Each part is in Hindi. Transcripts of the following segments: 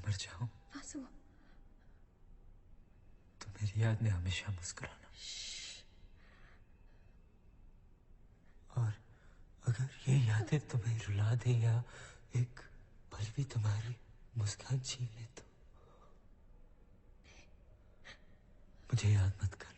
मर जाऊं वासु, तो मेरी याद में हमेशा मुस्कुराना। और अगर ये यादें तुम्हें रुला दे या एक पल भी तुम्हारी मुस्कान छीन ले तो मुझे याद मत करना।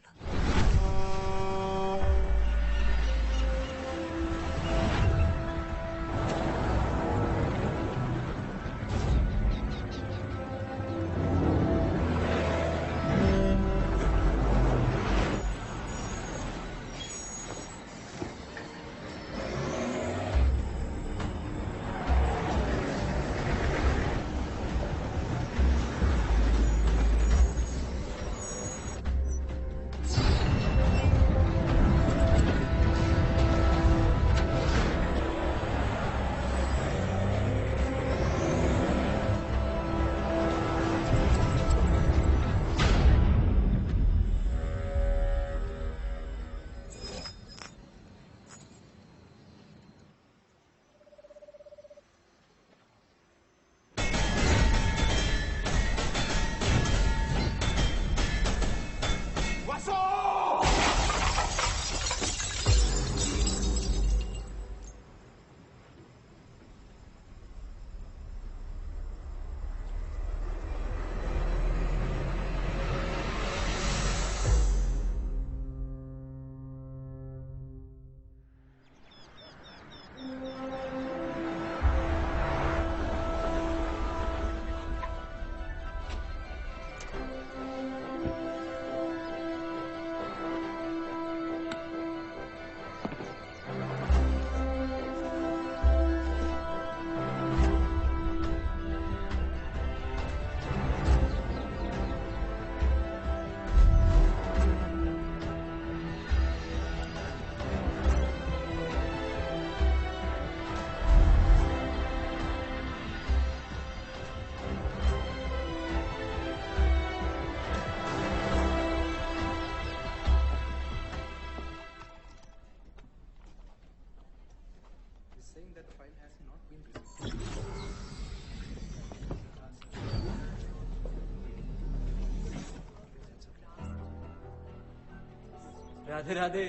राधे राधे।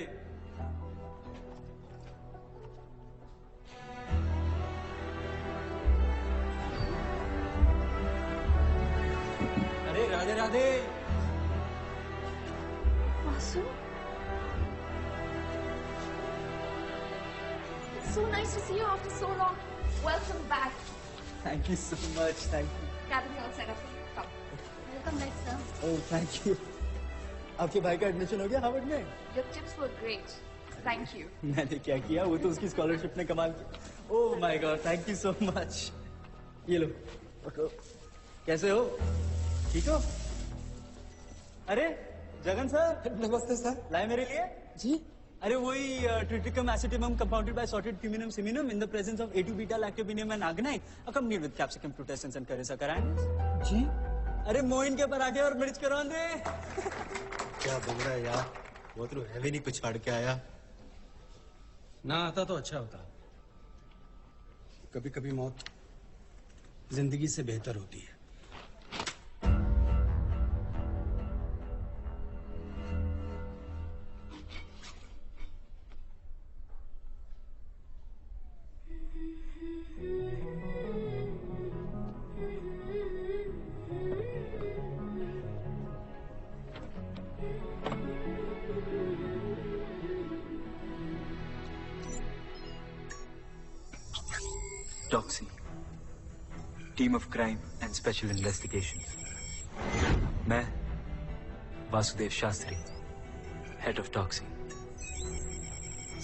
अरे Radhe Radhe. Vasu, it's so nice to see you after so long. Welcome back. Thank you so much. Thank you. Cabin all set up for you. Come. Welcome back, sir. Oh, thank you. आपके भाई का एडमिशन हो गया हार्वर्ड में? Your tips were great. Thank you. मैंने क्या किया, वो तो उसकी स्कॉलरशिप ने कमाल किया। Oh my God, thank you so much. ये लो। कैसे हो? ठीक हो? अरे जगन सर। नमस्ते सर। लाए मेरे लिए? जी। अरे वही triticum aestivum compounded by sorted फ्यूमिनम सिमिनम in the presence of A2 beta लैक्टोबिनियम and arginine accompanied with capsicum frutescens and करेसा कराएं। जी। अरे मोइन के पराठे और मिर्च करवा दे। क्या बोल रहा है यार, वो तो हैवी नहीं कुछ छाड़ के आया। ना आता तो अच्छा होता। कभी कभी मौत जिंदगी से बेहतर होती है। Toxie, team of crime and special investigations. मैं Vasudev Shastri, head of Toxie.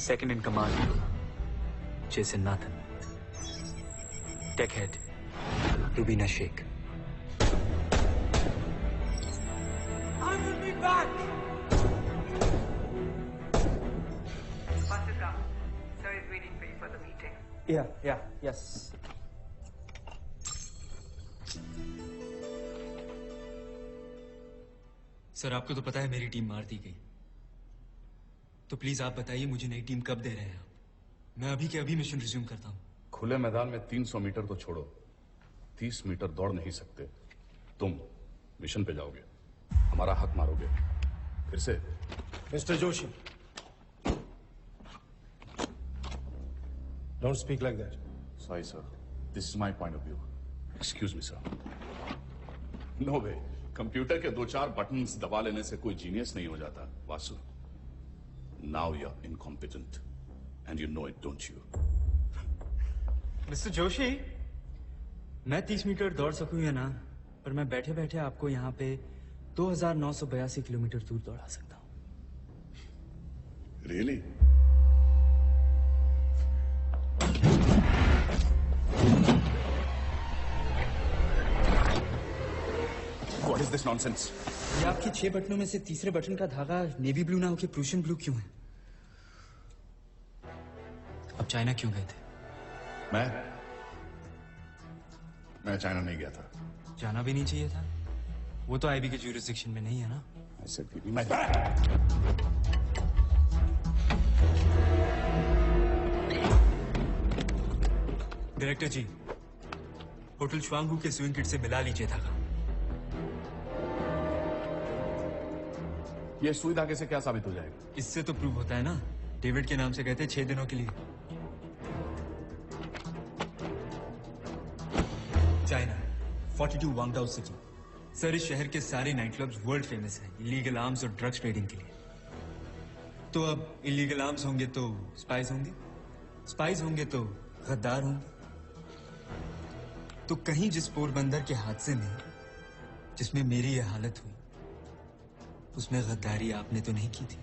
Second in command, Jason Nathan. Tech head, Rubina Sheikh. I will be back. Vasudha, sir is waiting for you for the meeting. Yes. Sir आपको तो पता है मेरी टीम मार दी गई, तो प्लीज आप बताइए मुझे नई टीम कब दे रहे हैं आप? मैं अभी के अभी मिशन रिज्यूम करता हूँ। खुले मैदान में 300 मीटर तो छोड़ो, 30 मीटर दौड़ नहीं सकते। तुम मिशन पे जाओगे, हमारा हक मारोगे, फिर से। Mister Joshi, don't speak like that. Sorry, sir. This is my point of view. Excuse me, sir. No way. Computer के 2-4 बटन्स दबा लेने से कोई जीनियस नहीं हो जाता, Vasu. Now you're incompetent, and you know it, don't you? Mister Joshi, मैं 30 मीटर दौड़ सकूंगा ना, पर मैं बैठे बैठे आपको यहाँ पे 2982 किलोमीटर दूर दौड़ा सकता हूँ। Really? What is this nonsense? ये आपके 6 बटनों में से तीसरे बटन का धागा नेवी ब्लू ना होके प्रूशियन ब्लू क्यों है? अब चाइना क्यों गए थे? मैं चाइना नहीं गया था। जाना भी नहीं चाहिए था। वो तो आईबी के ज्यूरिसडिक्शन में नहीं है ना। I said give me my back. Director ji, hotel श्वांगू के स्विंग किट से मिला लीजिए धागा। ये सुई धागे से क्या साबित हो जाएगा? इससे तो प्रूव होता है ना, डेविड के नाम से कहते 6 दिनों के लिए। China 42 वांगडाओ city. सर, इस शहर के सारे नाइट क्लब्स वर्ल्ड फेमस हैं इलीगल आर्म्स और ड्रग्स ट्रेडिंग के लिए। तो अब इलीगल आर्म्स होंगे तो स्पाइस होंगे, स्पाइस होंगे तो गद्दार होंगे। तो कहीं जिस पोरबंदर के हादसे में जिसमें मेरी यह हालत हुई, उसमें गद्दारी आपने तो नहीं की थी?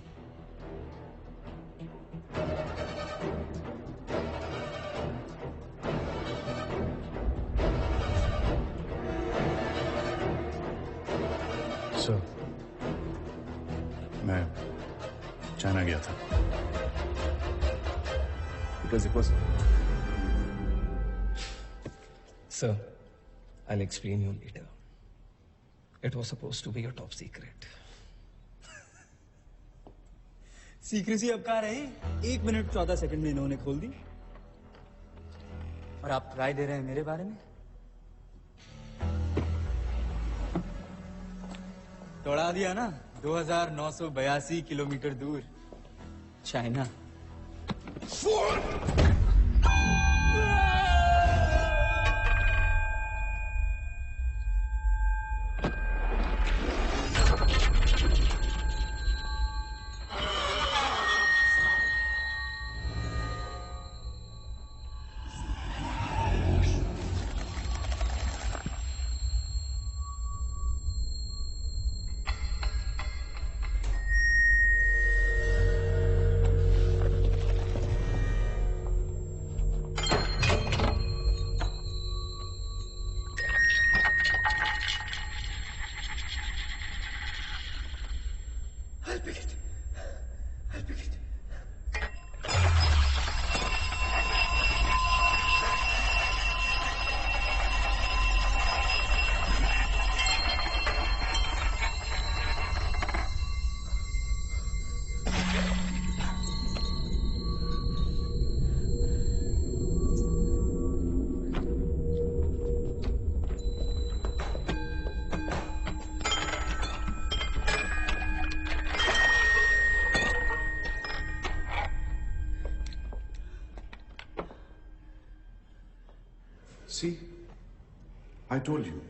सर, मैं चाइना गया था। Because it was... Sir, I'll explain you later. It was supposed to be a top secret. Secrecy अब कहाँ रही? 1 मिनट 14 सेकंड में इन्होंने खोल दी। और आप राय दे रहे हैं मेरे बारे में? दौड़ा दिया ना 2982 किलोमीटर दूर China. See, I told you,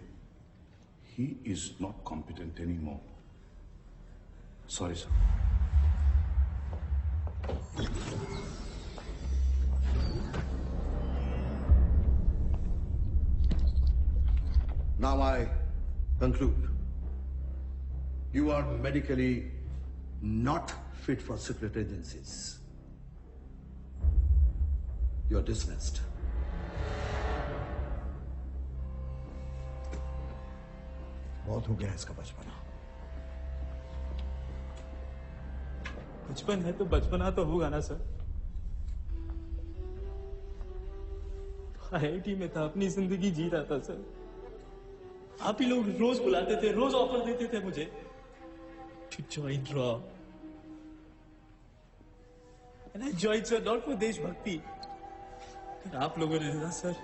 he is not competent anymore. Sorry, sir. Now I conclude. You are medically not fit for secret agencies. You are dismissed. बहुत हो गया इसका बचपना। बचपन है तो बचपना तो होगा ना सर। आईआईटी में था, अपनी जिंदगी जी रहा था सर। आप ही लोग रोज बुलाते थे, रोज ऑफर देते थे मुझे to join Raw. And I joined sir not for देशभक्ति। आप लोगों ने ना सर,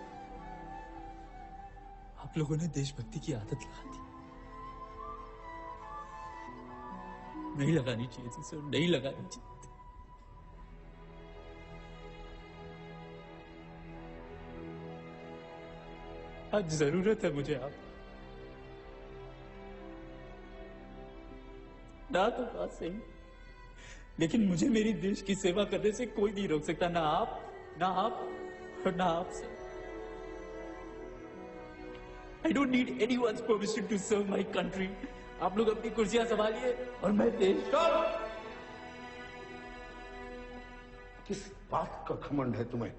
आप लोगों ने देशभक्ति की आदत लगा दी। नहीं लगानी चाहिए थी सर, नहीं लगानी चाहिए। आज जरूरत है मुझे आप ना, तो बात सही, लेकिन मुझे मेरी देश की सेवा करने से कोई नहीं रोक सकता, ना आप और ना आप sir. I don't need anyone's permission to serve my country. आप लोग अपनी कुर्सियां संभालिए और मैं देश। किस बात का घमंड है तुम्हें?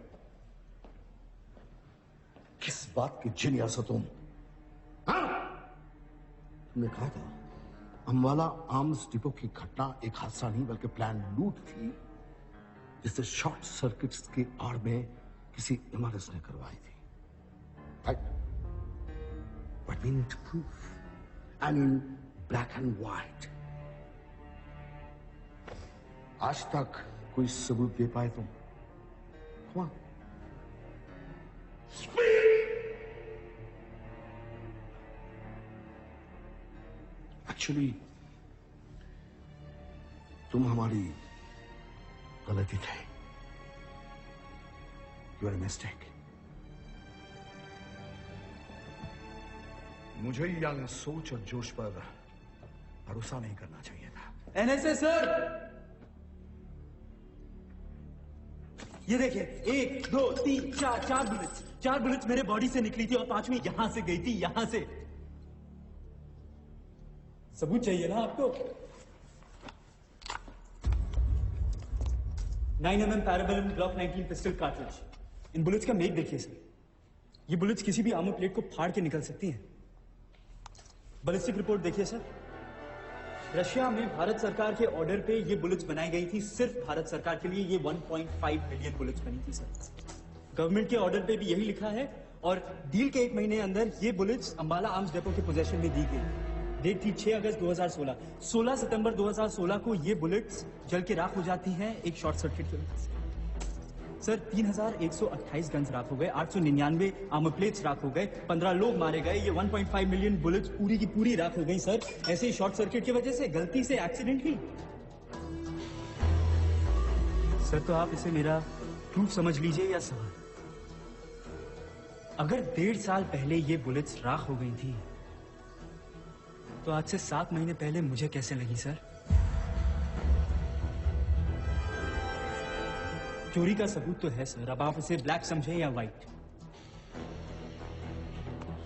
किस बात की जिनियास हो तुम? हाँ? तुमने कहा था अंबाला आर्म्स डिपो की घटना एक हादसा नहीं बल्कि प्लान लूट थी, जिसे शॉर्ट सर्किट्स की आड़ में किसी इमारत ने करवाई थी। Right? But we need proof, and in black and white. आज तक कोई सबूत दे पाए तुम? Come on. Speak! Actually, तुम हमारी गलती थे। You are a mistake. मुझे यंग सोच और जोश पर भरोसा नहीं करना चाहिए था। एनएसए सर, ये देखिए, 1 2 3 4 चार बुलेट्स मेरे बॉडी से निकली थी और 5वीं यहां से गई थी, यहां से। सबूत चाहिए ना आपको? 9mm parabellum Glock 19 pistol cartridge. इन बुलेट्स का मेक देखिए सर, ये बुलेट्स किसी भी आर्मर प्लेट को फाड़ के निकल सकती हैं। बैलिस्टिक रिपोर्ट देखिए सर, रशिया में भारत सरकार के ऑर्डर पे ये बुलेट्स बनाई गई थी, सिर्फ भारत सरकार के लिए। ये 1.5 मिलियन बुलेट्स बनी थी सर। गवर्नमेंट के ऑर्डर पे भी यही लिखा है और डील के 1 महीने अंदर ये बुलेट्स अंबाला आर्म्स डेपो के पोजेशन में दी गई। डेट थी 6 अगस्त 2016। 16 सितंबर 2016 को ये बुलेट्स जल के राख हो जाती हैं एक शॉर्ट सर्किट की वजह से। सर 3128 गन्स राख हो गए, 899 आर्मर प्लेट्स राख हो गए, 15 लोग मारे गए। ये 1.5 मिलियन बुलेट्स पूरी की पूरी राख हो गई सर, ऐसे ही शॉर्ट सर्किट की वजह से, गलती से, एक्सीडेंटली। सर तो आप इसे मेरा प्रूफ समझ लीजिए या सवाल। अगर 1.5 साल पहले ये बुलेट्स राख हो गई थी तो आज से 7 महीने पहले मुझे कैसे लगी सर? चोरी का सबूत तो है सर, अब आप इसे ब्लैक समझें या व्हाइट।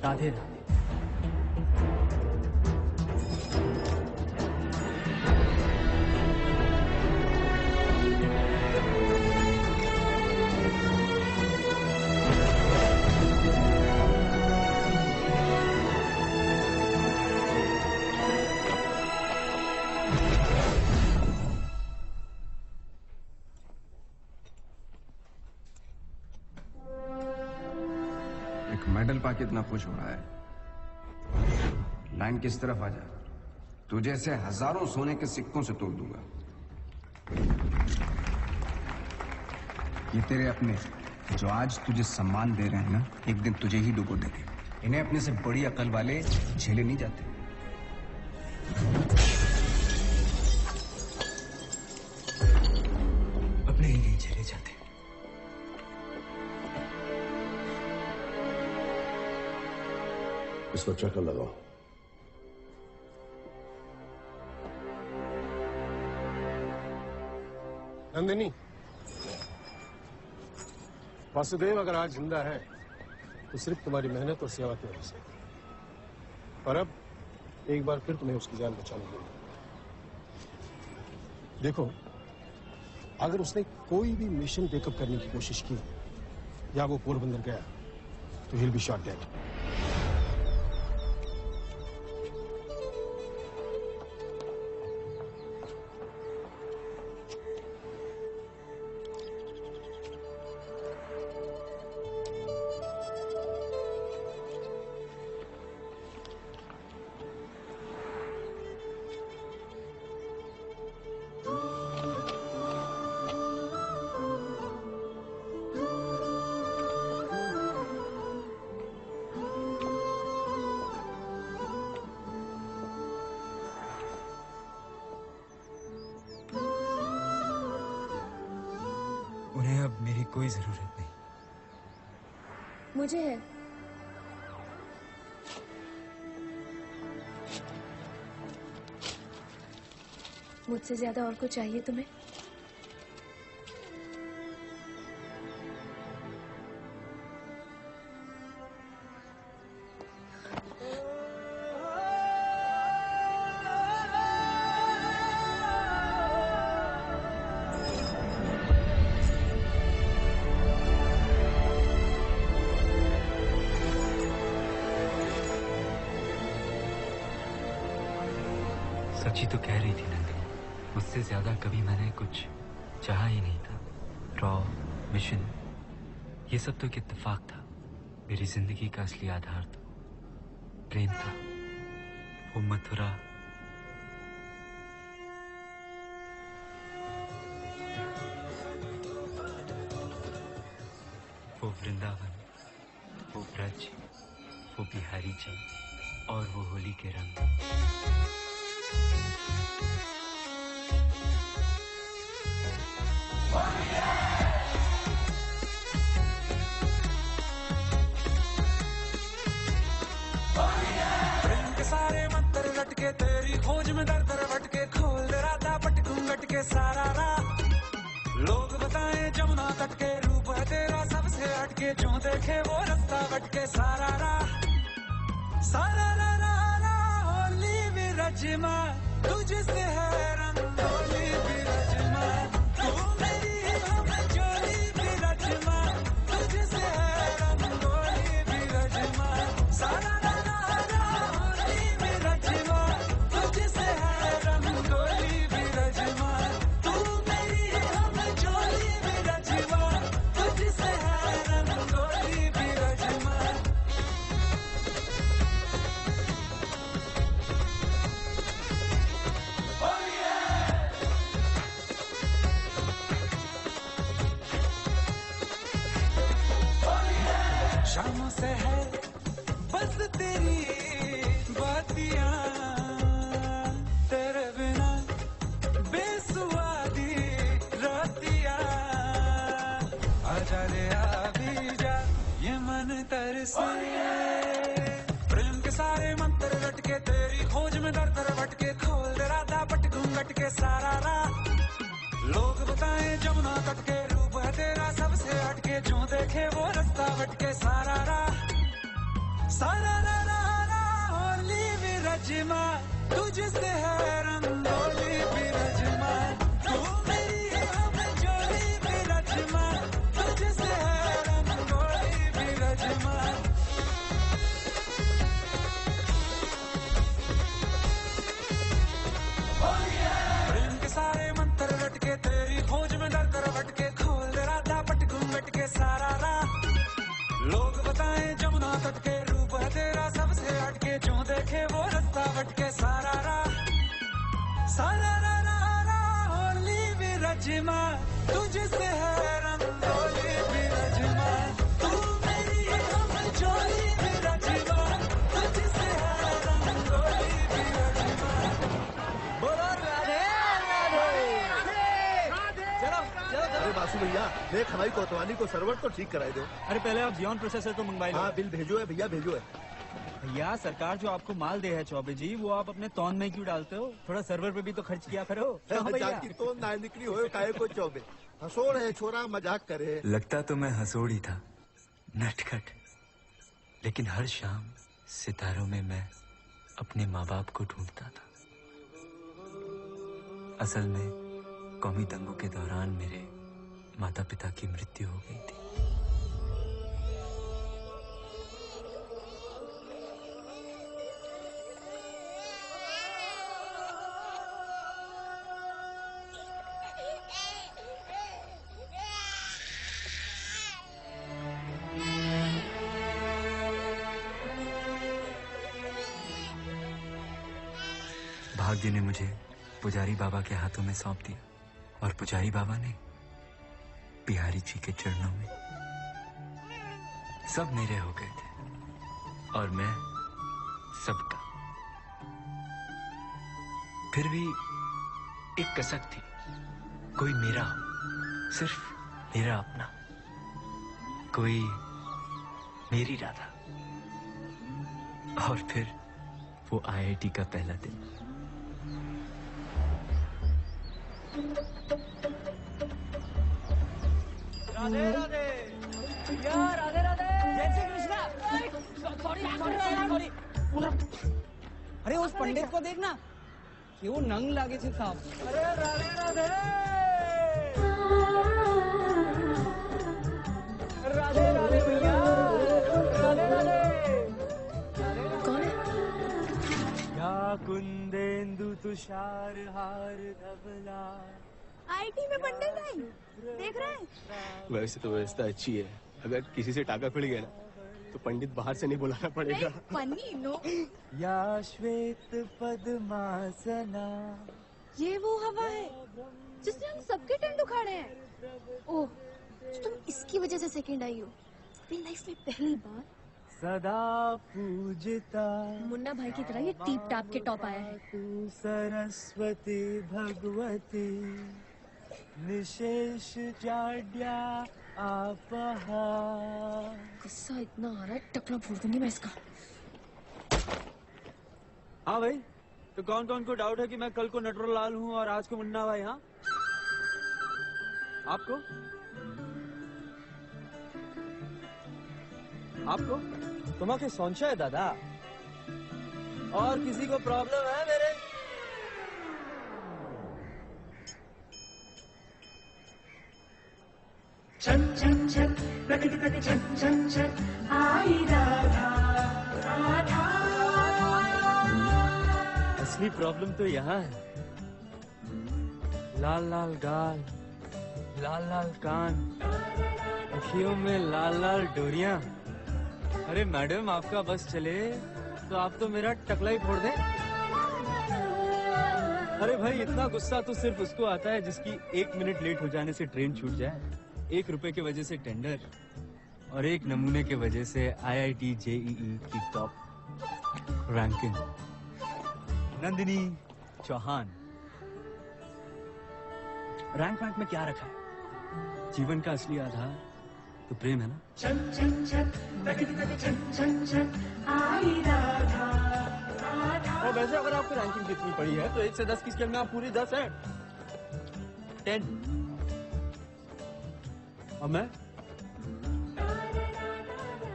राधे राधे। मेडल पाके इतना खुश हो रहा है। लाइन किस तरफ आ जा, तुझे से हजारों सोने के सिक्कों से तोड़ दूंगा। ये तेरे अपने जो आज तुझे सम्मान दे रहे हैं ना, एक दिन तुझे ही डुबो देंगे। इन्हें अपने से बड़ी अकल वाले झेले नहीं जाते। अपने ही नहीं झेले जाते। इस पर चक्कर लगाओ। नंदिनी, वासुदेव अगर आज जिंदा है तो सिर्फ तुम्हारी मेहनत और सेवा की वजह से, और अब एक बार फिर तुम्हें उसकी जान बचानी होगी। देखो, अगर उसने कोई भी मिशन टेकअप करने की कोशिश की या वो पोरबंदर गया तो he'll be shot dead। उन्हें अब मेरी कोई जरूरत नहीं। मुझे है। मुझसे ज्यादा और कुछ चाहिए तुम्हें? सच्ची तो कह रही थी नंदिनी, मुझसे ज्यादा कभी मैंने कुछ चाहा ही नहीं था। रॉ मिशन ये सब तो एक इत्तेफाक था। मेरी जिंदगी का असली आधार तो प्रेम था। वो मथुरा, वो वृंदावन, वो ब्रज, वो बिहारी जी और वो होली के रंग। प्रेम के सारे मंत्र लटके, तेरी खोज में दर दर भटके, खोल दे राता पट घूंघट के सारा रात। लोग बताएं जमुना तट के, रूप है तेरा सबसे हटके, जो देखे वो रास्ता भटके सारा रात। सारा रा रा रा होली विरजमा, तुझसे है रंगोली विरजमा, तू मेरी हम जोली विरजमा, तुझसे है रंगोली विरजमा। सारा रा रा रा होली विरजमा, तुझसे है रंगोली विरजमा, तू मेरी हम जोली विरजमा, तुझसे है रंगोली विरजमा। शामों से है बस तेरी बातियां, तेरे बिना बेसुआदी रातियां। आजा रे आ भी जा, ये मन तरसे। प्रेम के सारे मंत्र लटके, तेरी खोज में दर दर भटके, खोल दे राता पट घूंघट के सारा रात। लोग बताएं जमुना तट के, रूप है तेरा सबसे हटके, जो देखे वो रास्ता भटके सारा राह। सारा रा रा रा होली विरजमा, तुझसे है रंगोली विरजमा, तू मेरी हम जोली विरजमा, तुझसे है रंगोली विरजमा। प्रेम के सारे मंत्र लटके, तेरी खोज में दर दर भटके, खोल दे राता पट घूंघट के सारा रात। लोग बताएं जमुना तट के, रूप है तेरा सबसे हटके, जो देखे वो रास्ता भटके सारा राह। सारा रा रा रा होली विरजमा, तुझसे है रंगोली विरजमा, तू मेरी हम जोली विरजमा, तुझसे है रंगोली विरजमा। बोलो राधे राधे। चलो चलो अरे चलो। बासु भैया, देख हमारी कोतवाली को सर्वर तो ठीक कराई दो। अरे पहले आप बियॉन्ड प्रोसेसर को मंगवाई लो। हाँ बिल भेजो है भैया, भेजो है। भैया सरकार जो आपको माल दे है चौबे जी, वो आप अपने तौन में क्यों डालते हो? थोड़ा सर्वर पे भी तो खर्च किया करो। हाँ भैया। जाकी तो ना निकली हो काहे को चौबे, हंसोड़ है छोरा, मजाक करे। लगता तो मैं हंसोड़ ही था, नटखट, लेकिन हर शाम सितारों में मैं अपने माँ बाप को ढूंढता था। असल में कौमी दंगों के दौरान मेरे माता पिता की मृत्यु हो गई थी। भाग्य ने मुझे पुजारी बाबा के हाथों में सौंप दिया, और पुजारी बाबा ने बिहारी जी के चरणों में। सब मेरे हो गए थे और मैं सबका। फिर भी एक कसक थी, कोई मेरा हो, सिर्फ मेरा अपना, कोई मेरी राधा। और फिर वो IIT का पहला दिन। राधे राधे यार, राधे राधे, जय श्री कृष्णा। Sorry sorry. अरे उस पंडित को देखना, केवो नंग लागे छे साहब। अरे राधे राधे राधे राधे भैया, राधे राधे। कौन है? या कुंदेंदु तुषार हार धवला। IIT में पंडित है, देख रहे हैं? वैसे तो व्यवस्था अच्छी है, अगर किसी से टाका खुल गया ना तो पंडित बाहर से नहीं बुलाना पड़ेगा। फनी नो। या श्वेत पद्मासना। ये वो हवा है जिसने हम सबके टेंट उखाड़े हैं। ओह, तो तुम इसकी वजह से सेकंड आई हो। अपनी लाइफ में पहली बार सदा पूजिता मुन्ना भाई की तरह ये टीप टाप के टॉप आया है। तू सरस्वती भगवती निशेष जाड्या आपहा। गुस्सा इतना आ रहा है, टकला फोड़ दूंगी मैं इसका। हाँ भाई, तो कौन कौन को डाउट है कि मैं कल को नटवर लाल हूँ और आज को मुन्ना भाई? हाँ, आपको आपको तुम्हारे संशय दादा? और किसी को प्रॉब्लम है मेरे? छन छन छन प्रकृति प्रति छन छन छन आई राधा राधा। असली प्रॉब्लम तो यहाँ है। लाल लाल गाल, लाल लाल कान, अखियों में लाल लाल डोरियां। अरे मैडम, आपका बस चले तो आप तो मेरा टकला ही फोड़ दें। अरे भाई, इतना गुस्सा तो सिर्फ उसको आता है जिसकी 1 मिनट लेट हो जाने से ट्रेन छूट जाए, 1 रुपए की वजह से टेंडर और 1 नमूने की वजह से IIT JEE की top ranking. Nandini Chauhan. Rank में क्या रखा है? जीवन का असली आधार तो प्रेम है ना। छन छन छन प्रकृति प्रति छन छन छन आई राधा राधा। और वैसे अगर आपको रैंकिंग कितनी पड़ी है तो 1 से 10 की स्केल में आप पूरी 10 है। 10। और मैं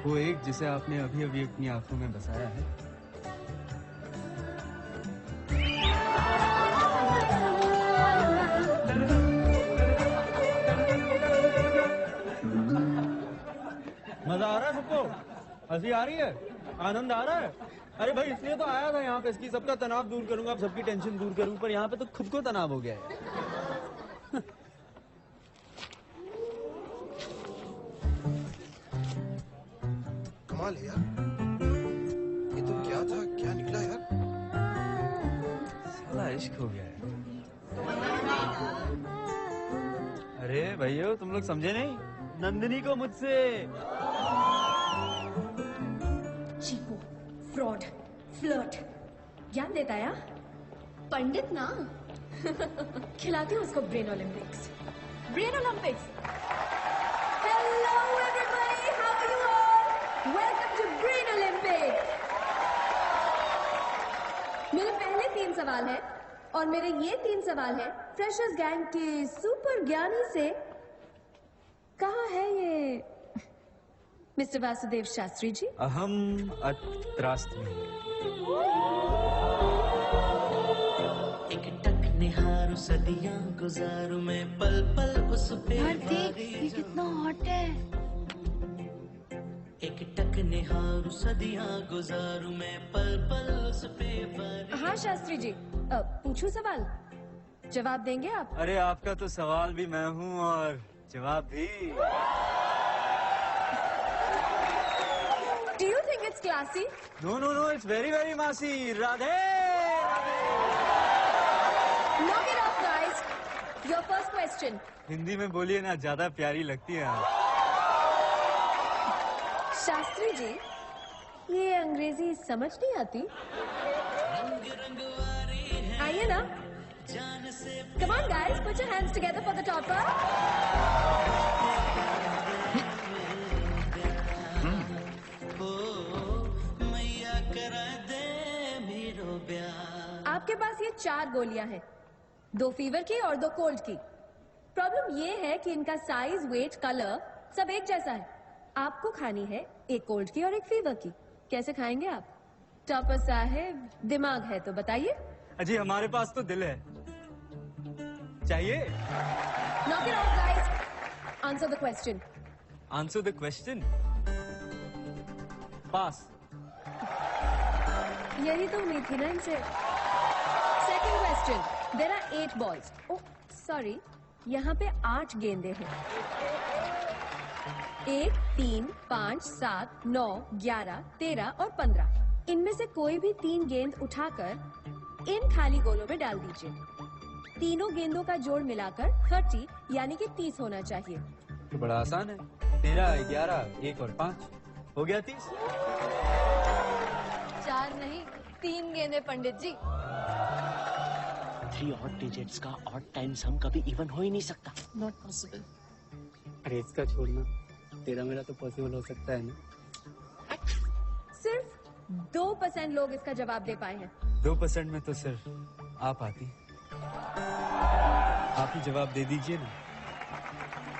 वो एक जिसे आपने अभी अभी अपनी आंखों में बसाया है। मजा आ रहा है सबको? हंसी आ रही है? आनंद आ रहा है? अरे भाई, इसलिए तो आया था यहाँ पे कि सबका तनाव दूर करूंगा, आप सबकी टेंशन दूर करूं, पर यहाँ पे तो खुद को तनाव हो गया है। कमाल है यार, ये तो क्या था, क्या निकला यार? साला इश्क हो गया है। अरे भैया, तुम लोग समझे नहीं? नंदिनी को मुझसे चीपो, फ्रॉड, फ्लर्ट ज्ञान देता है पंडित ना। खिलाती हूँ उसको brain olympics. Brain olympics. Hello everybody, how are you all? Welcome to brain olympics. मेरे पहले 3 सवाल हैं और मेरे ये 3 सवाल हैं फ्रेशर्स गैंग के सुपर ज्ञानी से। कहाँ है ये मिस्टर वासुदेव शास्त्री जी? अहम अत्रास्मि। एक टक निहारू सदियां गुजारू मैं पल पल उस पे। देख, ये कितना हॉट है। एक टक निहारू सदियां गुजारू मैं पल पल उस पे। हाँ शास्त्री जी, पूछूं सवाल? जवाब देंगे आप? अरे आपका तो सवाल भी मैं हूँ और जवाब भी। Do you think it's classy? No, no, no, it's very, very massy. Radhe! Knock it off, guys. Your first question. Hindi में बोलिए ना, ज्यादा प्यारी लगती है आप। शास्त्री जी, ये अंग्रेजी समझ नहीं आती? आइए ना। Come on, guys, put your hands together for the topper. आपके पास ये 4 गोलियां हैं, 2 फीवर की और 2 कोल्ड की। प्रॉब्लम ये है कि इनका साइज, वेट, कलर सब एक जैसा है। आपको खानी है एक कोल्ड की और एक फीवर की। कैसे खाएंगे आप? टॉपर साहब, दिमाग है तो बताइए। अजी हमारे पास तो दिल है, चाहिए? Knock it off, guys. Answer the question. Answer the question. Pass. यही तो उम्मीद थी ना इनसे। Second question. There are 8 balls. Oh, sorry. यहाँ पे 8 गेंदे हैं। 1, 3, 5, 7, 9, 11, 13 और 15। इनमें से कोई भी 3 गेंद उठाकर इन खाली गोलों में डाल दीजिए। तीनों गेंदों का जोड़ मिलाकर 30 यानी कि 30 होना चाहिए। तो बड़ा आसान है। 13, 11, 1 और 5 हो गया 30। 4 नहीं, 3 गेंदे पंडित जी। 3 ऑड डिजिट्स का ऑड टाइम सम कभी इवन हो ही नहीं सकता। Not possible. अरे इसका छोड़ना, तेरा मेरा तो पॉसिबल हो सकता है ना। सिर्फ 2% लोग इसका जवाब दे पाए हैं। 2% में तो सिर्फ आप आती। आप ही जवाब दे दीजिए ना।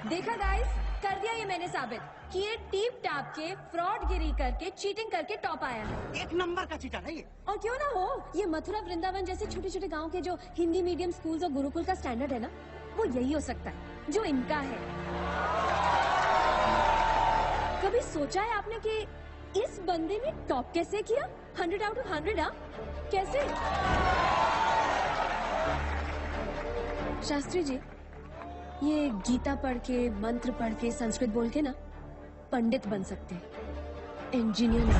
देखा गाइस, कर दिया ये मैंने साबित कि ये टीप टाप के फ्रॉड गिरी करके चीटिंग करके टॉप आया है। 1 नंबर का चीटर है ये। और क्यों ना हो, ये मथुरा वृंदावन जैसे छोटे छोटे गांव के जो हिंदी मीडियम स्कूल्स और गुरुकुल का स्टैंडर्ड है ना, वो यही हो सकता है जो इनका है। कभी सोचा है आपने कि इस बंदे ने टॉप कैसे किया? 100 आउट ऑफ 100। हाँ, कैसे? शास्त्री जी, ये गीता पढ़ के, मंत्र पढ़ के, संस्कृत बोल के ना पंडित बन सकते हैं, इंजीनियर नहीं।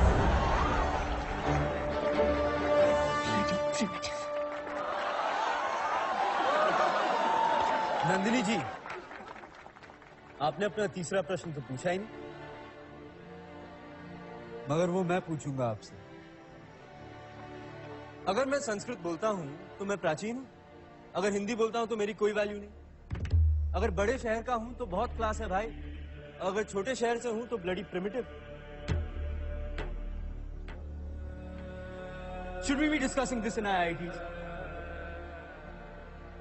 नंदिनी जी, आपने अपना तीसरा प्रश्न तो पूछा ही नहीं। मगर वो मैं पूछूंगा आपसे। अगर मैं संस्कृत बोलता हूँ तो मैं प्राचीन हूँ, अगर हिंदी बोलता हूँ तो मेरी कोई वैल्यू नहीं। अगर बड़े शहर का हूँ तो बहुत क्लास है भाई, अगर छोटे शहर से हूँ तो bloody primitive. Should we be discussing this in IITs?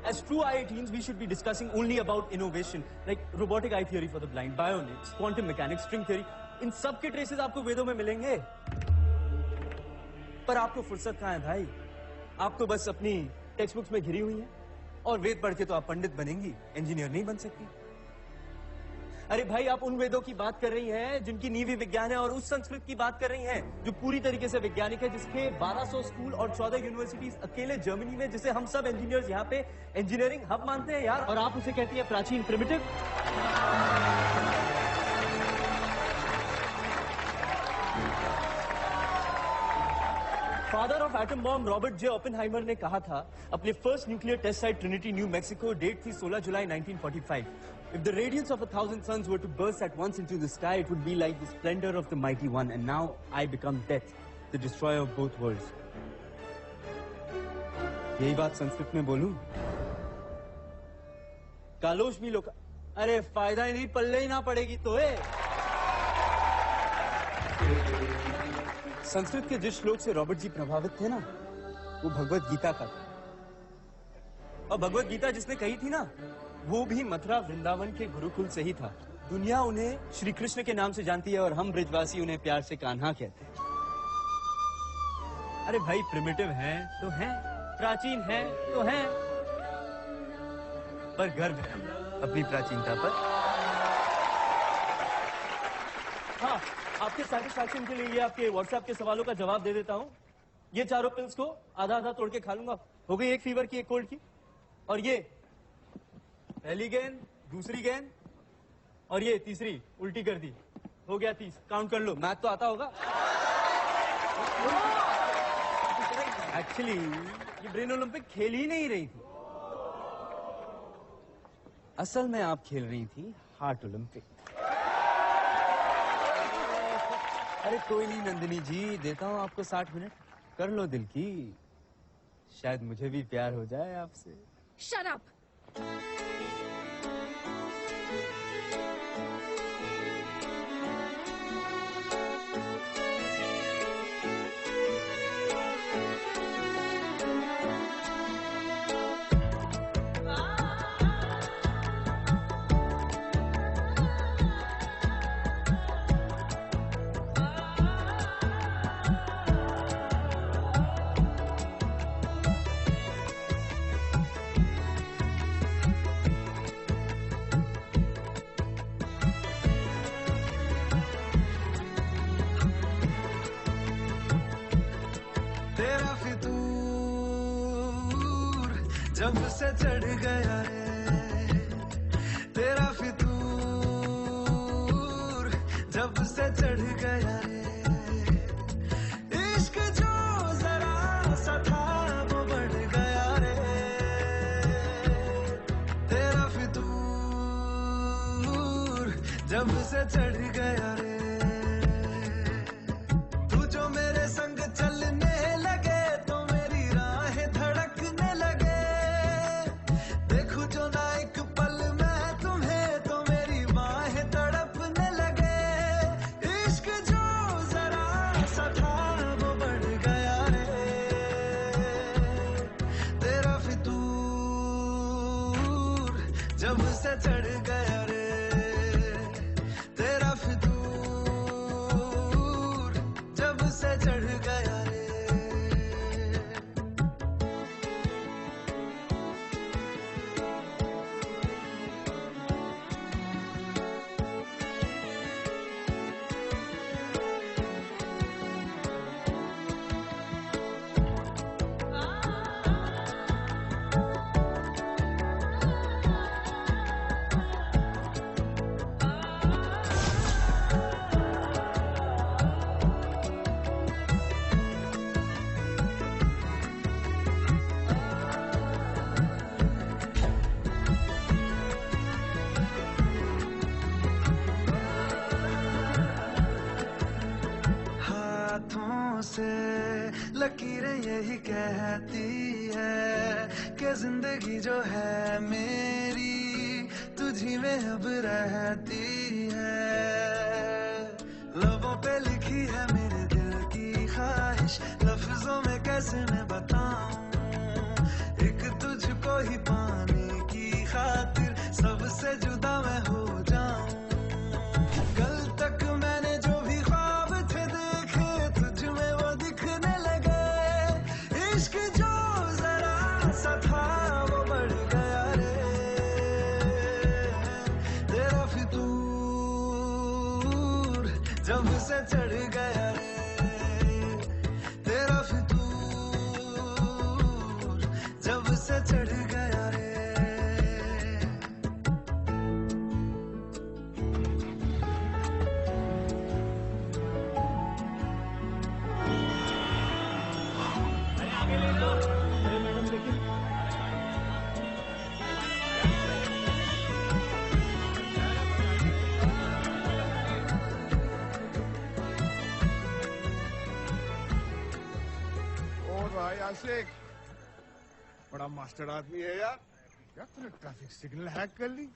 As true IITians, we should be discussing only about innovation, like robotic eye theory for the blind, bionics, quantum mechanics, string theory. इन सब के ट्रेसेस आपको वेदों में मिलेंगे। पर आपको फुर्सत कहाँ है भाई? आप तो बस अपनी टेक्स्ट बुक्स में घिरी हुई हैं, और वेद पढ़ के तो आप पंडित बनेंगी, इंजीनियर नहीं बन सकती। अरे भाई, आप उन वेदों की बात कर रही हैं जिनकी नींव ही विज्ञान है, और उस संस्कृत की बात कर रही हैं जो पूरी तरीके से वैज्ञानिक है, जिसके 1200 स्कूल और 14 यूनिवर्सिटीज अकेले जर्मनी में, जिसे हम सब इंजीनियर्स यहाँ पे इंजीनियरिंग हब मानते हैं यार, और आप उसे कहती है प्राचीन, primitive. Father of atom bomb Robert J Oppenheimer ने कहा था, अपने first nuclear test site Trinity, New Mexico, date थी 16 जुलाई 1945। If the radiance of 1,000 suns were to burst at once into the sky, it would be like the splendor of the mighty one. And now I become death, the destroyer of both worlds. यही बात संस्कृत में बोलूं? कालोश भी लोग, अरे फायदा ही नहीं, पल्ले ही ना पड़ेगी तो है। संस्कृत के जिस श्लोक से रॉबर्ट जी प्रभावित थे ना, वो भगवत गीता का था। और भगवत गीता जिसने कही थी ना, वो भी मथुरा वृंदावन के गुरुकुल से ही था। दुनिया उन्हें श्री कृष्ण के नाम से जानती है, और हम ब्रिजवासी उन्हें प्यार से कान्हा कहते हैं। अरे भाई, प्रिमिटिव हैं तो हैं, प्राचीन हैं तो हैं, पर गर्व है अपनी प्राचीनता पर। हाँ, आपके सेटिस्फैक्शन के लिए ये आपके व्हाट्सएप के सवालों का जवाब दे देता हूँ। ये चारों पिल्स को आधा आधा तोड़ के खा लूंगा। हो गई एक फीवर की, एक कोल्ड की, और ये पहली गेंद, दूसरी गेंद, और ये तीसरी उल्टी कर दी। हो गया 30। काउंट कर लो, मैथ तो आता होगा। एक्चुअली ये ब्रेन ओलंपिक खेल ही नहीं रही थी, असल में आप खेल रही थी हार्ट ओलंपिक। अरे कोई नहीं नंदिनी जी, देता हूं आपको 60 मिनट, कर लो दिल की, शायद मुझे भी प्यार हो जाए आपसे। Shut up! जब से चढ़ गया रे तेरा फितूर, जब से चढ़ गया रे इश्क जो जरा सा था वो बढ़ गया रे तेरा फितूर, जब से चढ़ गया रे तू जो मेरे संग चलने लगे तो मेरी राहें धड़कने लगे, देखूं जो ना एक पल मैं तुम्हें तो मेरी बाहें तड़पने लगे, इश्क जो जरा सा था वो बढ़ गया रे तेरा फितूर, जब से चढ़ गया रे तेरा फितूर, जब से चढ़ गया रे। हाथों से लकीरें यही कहती है कि जिंदगी जो है मेरी तुझी में अब रहती है, लबों पे लिखी है मेरे दिल की ख्वाहिश, लफ्जों में कैसे मैं बताऊं, एक तुझको ही पाने की खातिर सबसे जुदा मैं हो जाऊं, कल तक मैंने जो भी ख्वाब थे देखे तुझ में वो दिखने लगे, इश्क जो जरा सा था वो बढ़ गया रे तेरा फितूर, जब से चढ़ गया रे तेरा फितूर, जब से चढ़ गया रे। और भाई आशिक बड़ा मास्टर आदमी है यार, क्या तूने ट्रैफिक सिग्नल हैक कर ली?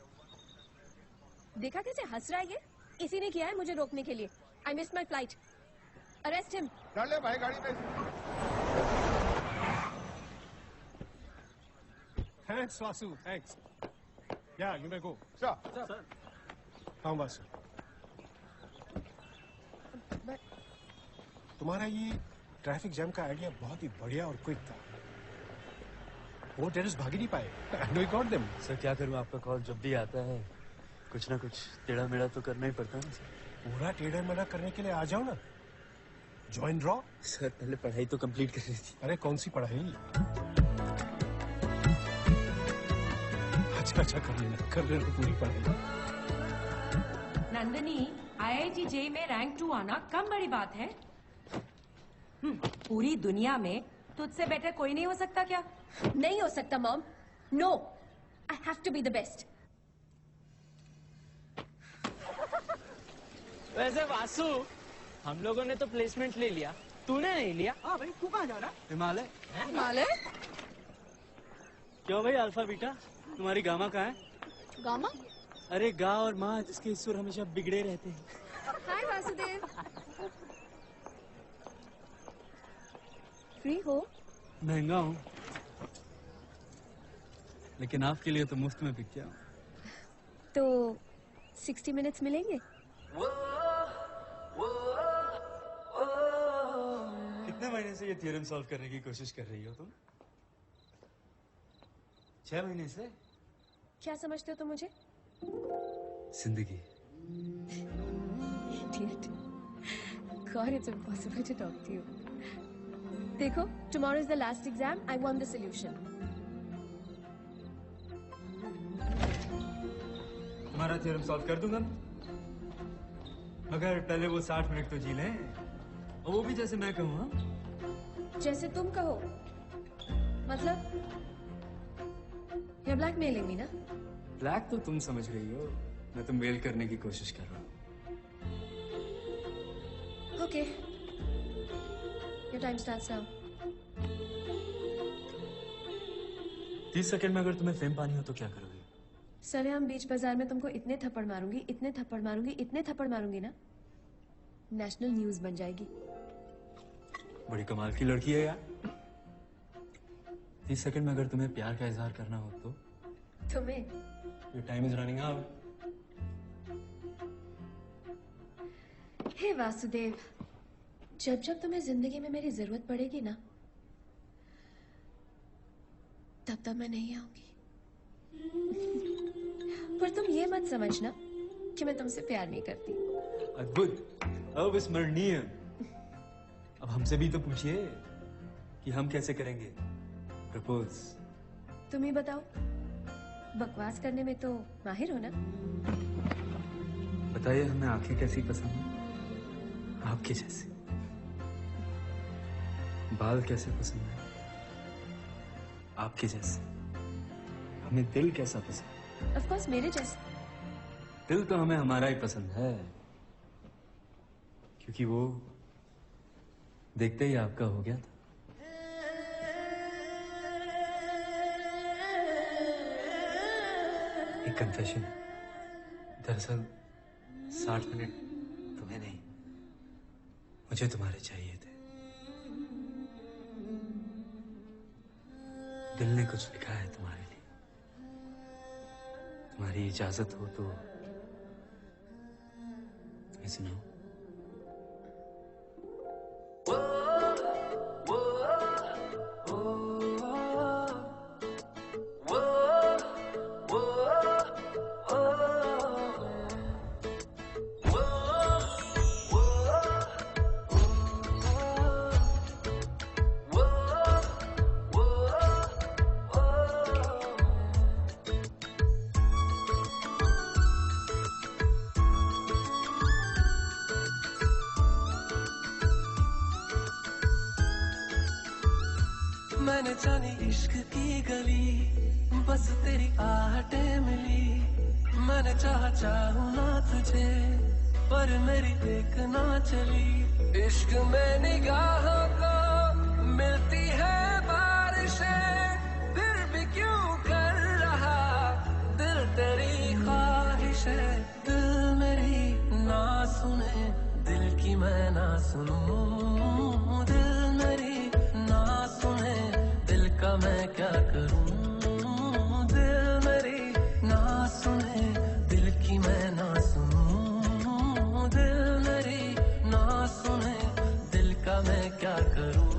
देखा कैसे हंस रहा है ये? इसी ने किया है मुझे रोकने के लिए। I miss my flight. Arrest him. डाल ले भाई गाड़ी में। Thanks Vasu, thanks. या यू मे गो। सर। हाँ वासु, तुम्हारा ये ट्रैफिक जैम का आइडिया बहुत ही बढ़िया और क्विक था। वो टेररिस्ट भाग ही नहीं पाए। Know got them. सर क्या करूं, आपका कॉल जब भी आता है कुछ ना कुछ टेढ़ा मेढ़ा तो करना ही पड़ता है ना सर। पूरा टेढ़ा मेढ़ा करने के लिए आ जाओ ना, ज्वाइन रॉ। सर पहले पढ़ाई तो कंप्लीट कर रही थी। अरे कौन सी पढ़ाई? अच्छा कर लेना पूरी पढ़ाई। नंदनी, IIT JEE में रैंक 2 आना कम बड़ी बात है। पूरी दुनिया में तुझसे बेटर कोई नहीं हो सकता क्या? नहीं हो सकता mom. No, I have to be the best. वैसे वासु, हम लोगों ने तो प्लेसमेंट ले लिया, तूने नहीं लिया। हाँ भाई, तू कहाँ जा रहा? हिमालय। हिमालय? क्यों भाई अल्फा बीटा, तुम्हारी गामा कहाँ है? गामा? अरे गा और माँ जिसके सुर हमेशा बिगड़े रहते हैं। हाय वासुदेव। फ्री हो? महंगा हूँ, लेकिन आपके लिए तो मुफ्त में बिक गया हूँ। तो 60 मिनट्स मिलेंगे? कितने महीने से ये थ्योरम सॉल्व करने की कोशिश कर रही हो तुम? 6 महीने से? क्या समझते हो तुम मुझे? जिंदगी। Idiot. God, it's impossible to talk to you. देखो, tomorrow is the last exam. I want the solution. तुम्हारा थ्योरम सॉल्व कर दूंगा मैं, मगर पहले वो 60 मिनट तो जी लें, और वो भी जैसे मैं कहूँ। हाँ, जैसे तुम कहो, मतलब you're blackmailing me ना? ब्लैक तो तुम समझ रही हो, मैं तो मेल करने की कोशिश कर रहा हूँ। Okay. Your time starts now. 30 second में अगर तुम्हें फेम पानी हो तो क्या करोगे? सरेआम बीच बाजार में तुमको इतने थप्पड़ मारूंगी, इतने थप्पड़ मारूंगी, इतने थप्पड़ मारूंगी ना, नेशनल न्यूज बन जाएगी। बड़ी कमाल की लड़की है यार। 30 सेकंड में अगर तुम्हें प्यार का इजहार करना हो तो? तुम्हें? Your time is running out. हे वासुदेव, जब जब तुम्हें जिंदगी में मेरी जरूरत पड़ेगी ना, तब तब मैं नहीं आऊंगी। पर तुम ये मत समझना कि मैं तुमसे प्यार नहीं करती। अद्भुत, अविस्मरणीय। अब हमसे भी तो पूछिए कि हम कैसे करेंगे प्रपोज। तुम ही बताओ, बकवास करने में तो माहिर हो ना? बताइए हमें आंखें कैसी पसंद है? आपके जैसे। बाल कैसे पसंद है? आपके जैसे। हमें दिल कैसा पसंद है? Of course, मेरे जैसे। दिल तो हमें हमारा ही पसंद है, क्योंकि वो देखते ही आपका हो गया था। एक कन्फेशन है। दरअसल 60 मिनट तुम्हें नहीं, मुझे तुम्हारे चाहिए थे। दिल ने कुछ लिखा है तुम्हारे लिए। तुम्हारी इजाजत हो तो तुम्हें सुनाओ। मैंने जानी इश्क की गली, बस तेरी आहटें मिली। मैंने चाहूं ना तुझे, पर मेरी एक ना चली। इश्क में निगाहों को मिलती है बारिशें, फिर भी क्यों कर रहा दिल तेरी ख्वाहिश है। दिल मेरी ना सुने, दिल की मैं ना सुनूं। दिल मेरी ना सुने, दिल का मैं क्या करूं। दिल मेरी ना सुने, दिल की मैं ना सुनूं। दिल मेरी ना सुने, दिल का मैं क्या करूं।